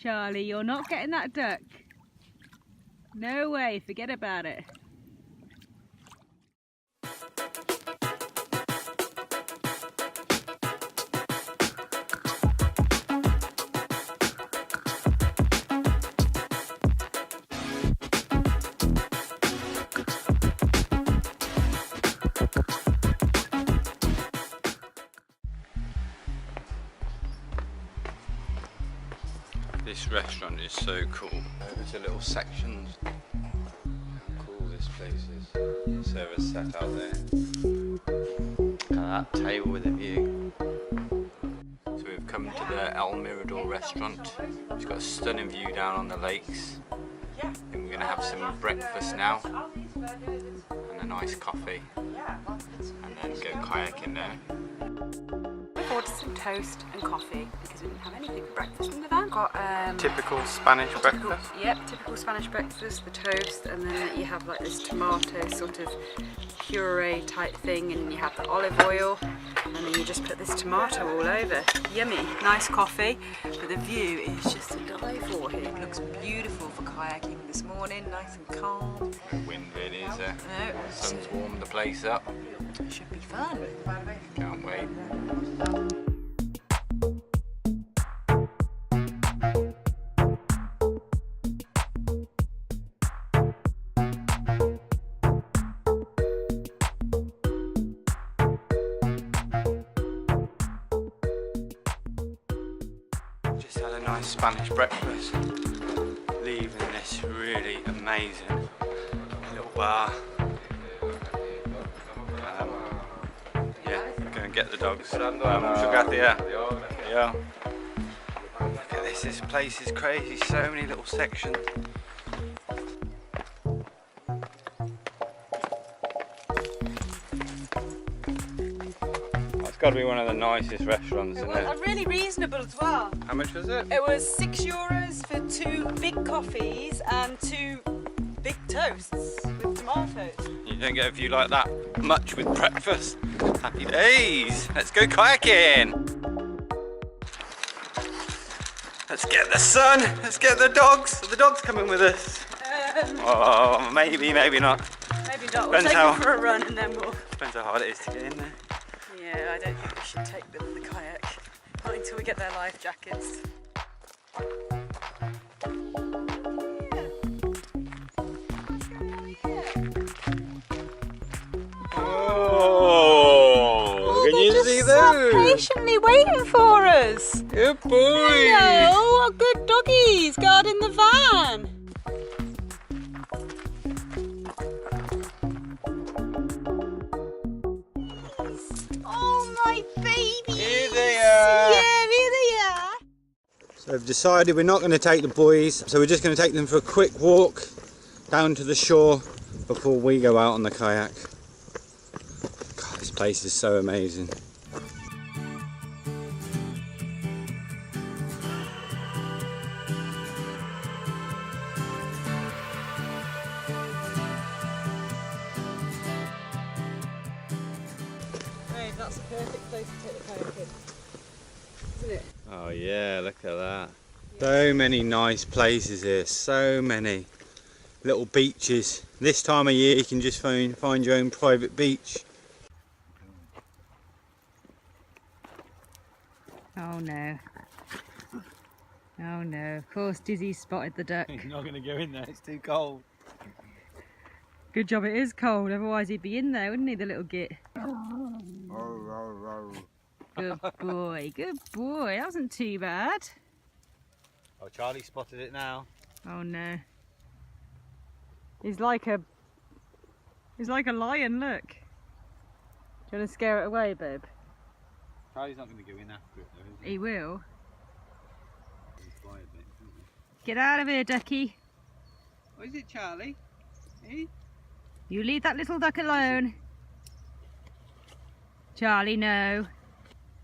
Charlie, you're not getting that duck. No way, forget about it. This restaurant is so cool. There's a little section. How cool this place is. Servers sat out there. Look at that table with a view. So we've come to the El Mirador restaurant. It's got a stunning view down on the lakes. And we're going to have some breakfast now. And a nice coffee. And then go kayaking there. I ordered some toast and coffee because we didn't have anything for breakfast in the van. Got Typical Spanish breakfast? Yep, typical Spanish breakfast, the toast, and then you have like this tomato sort of puree type thing, and you have the olive oil, and then you just put this tomato all over. Yummy. Nice coffee, but the view is just to die for here. It looks beautiful for kayaking this morning, nice and calm. No wind really, is there? No. The sun's warmed the place up. It should be fun. Can't wait. Just had a nice Spanish breakfast. Leaving this really amazing little bar. Yeah, go and get the dogs. Yeah. Look at this place is crazy, so many little sections. That's got to be one of the nicest restaurants, isn't it? Really reasonable as well. How much was it? It was €6 for 2 big coffees and 2 big toasts with tomatoes. You don't get a view like that much with breakfast. Happy days! Let's go kayaking! Let's get the sun! Let's get the dogs! Are the dogs coming with us? Oh, maybe, maybe not. Maybe not. We'll take them for a run and then we'll... Depends how hard it is to get in there. Yeah, I don't think we should take them in the kayak. Not until we get their life jackets. Oh, can you see those? Patiently waiting for us. Good boy. Hello, what good doggies guarding the van. Oh my babies. Here they are. Yeah, here they are. So I've decided we're not going to take the boys, so we're just going to take them for a quick walk down to the shore before we go out on the kayak. God, this place is so amazing. Hey, that's the perfect place to take the kayak in, isn't it? Oh yeah, look at that. So many nice places here, so many little beaches. This time of year you can just find your own private beach. Oh no. Oh no, of course Dizzy spotted the duck. He's not going to go in there, it's too cold. Good job it is cold, otherwise he'd be in there, wouldn't he, the little git? Good boy, good boy. That wasn't too bad. Oh, Charlie spotted it now. Oh no. He's like a lion, look. Do you want to scare it away, babe? Charlie's not going to go in after it though, is he? He will. He's quiet a bit, isn't he? Get out of here, ducky. What is it, Charlie? Eh? You leave that little duck alone. Charlie, no.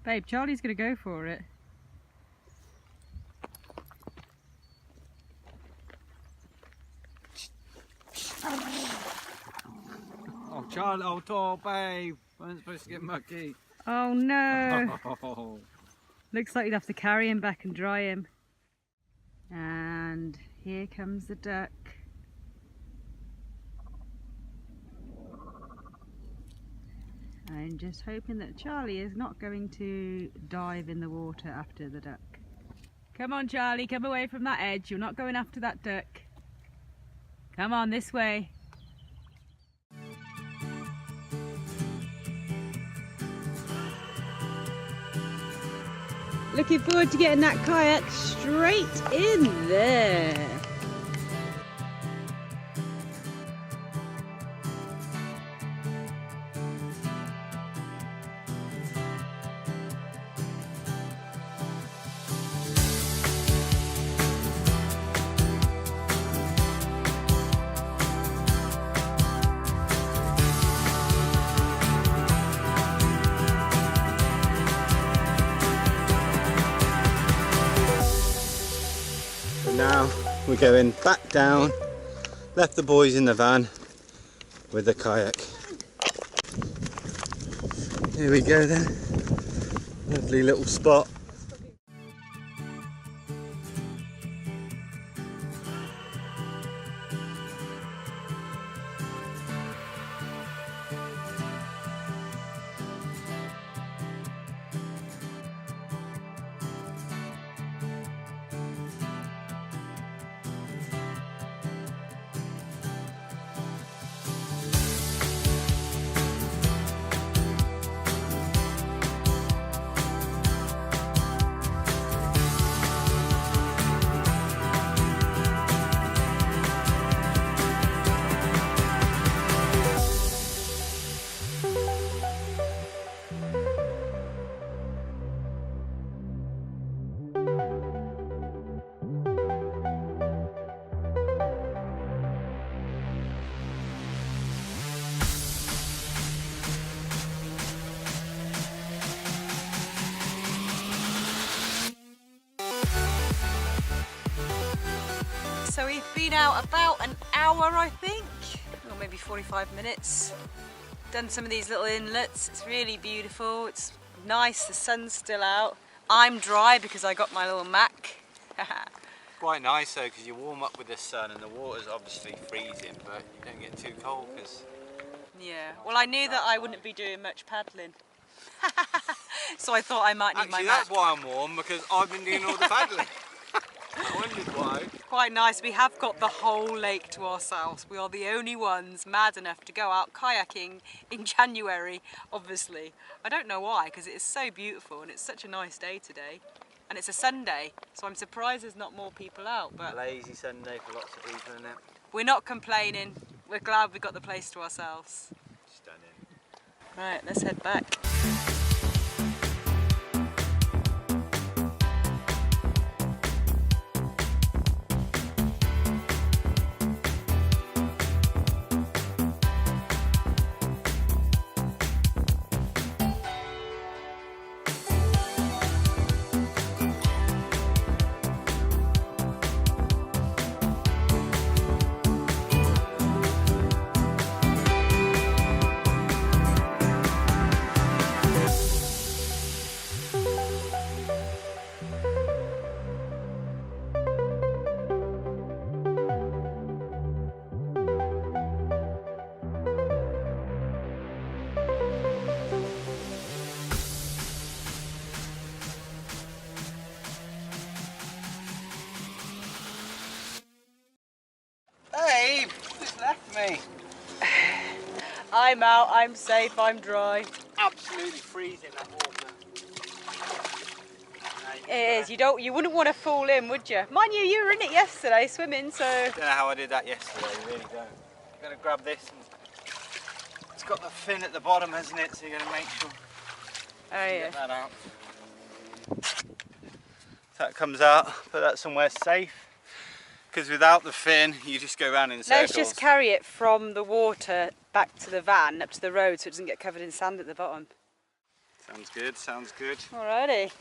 Babe, Charlie's going to go for it. Oh, Charlie, oh, tall babe. Weren't supposed to get mucky. Oh no. Oh. Looks like you'd have to carry him back and dry him. And here comes the duck. I'm just hoping that Charlie is not going to dive in the water after the duck. Come on, Charlie, come away from that edge. You're not going after that duck. Come on, this way. Looking forward to getting that kayak straight in there. Now we're going back down, left the boys in the van with the kayak. Here we go then, lovely little spot. So we've been out about an hour, I think, or maybe 45 minutes. Done some of these little inlets. It's really beautiful. It's nice. The sun's still out. I'm dry because I got my little Mac. Quite nice though, because you warm up with the sun and the water's obviously freezing, but you don't get too cold because... Yeah, well I knew that I wouldn't be doing much paddling. So I thought I might need my Mac. That's why I'm warm, because I've been doing all the paddling. I wondered why. Quite nice. We have got the whole lake to ourselves. We are the only ones mad enough to go out kayaking in January, obviously. I don't know why, because it is so beautiful and it's such a nice day today. And it's a Sunday, so I'm surprised there's not more people out. But a lazy Sunday for lots of people, isn't it? We're not complaining. We're glad we got the place to ourselves. Stunning. Right, let's head back. Hey, just left me. I'm out, I'm safe, I'm dry. Absolutely freezing that water. It is, you wouldn't want to fall in, would you? Mind you, you were in it yesterday swimming, so... I don't know how I did that yesterday, you really don't. I'm going to grab this and it's got the fin at the bottom, hasn't it? So you're going to make sure Oh yeah. get that out. So that comes out, put that somewhere safe. Because without the fin, you just go around in circles. Let's just carry it from the water back to the van, up to the road, so it doesn't get covered in sand at the bottom. Sounds good, sounds good. Alrighty.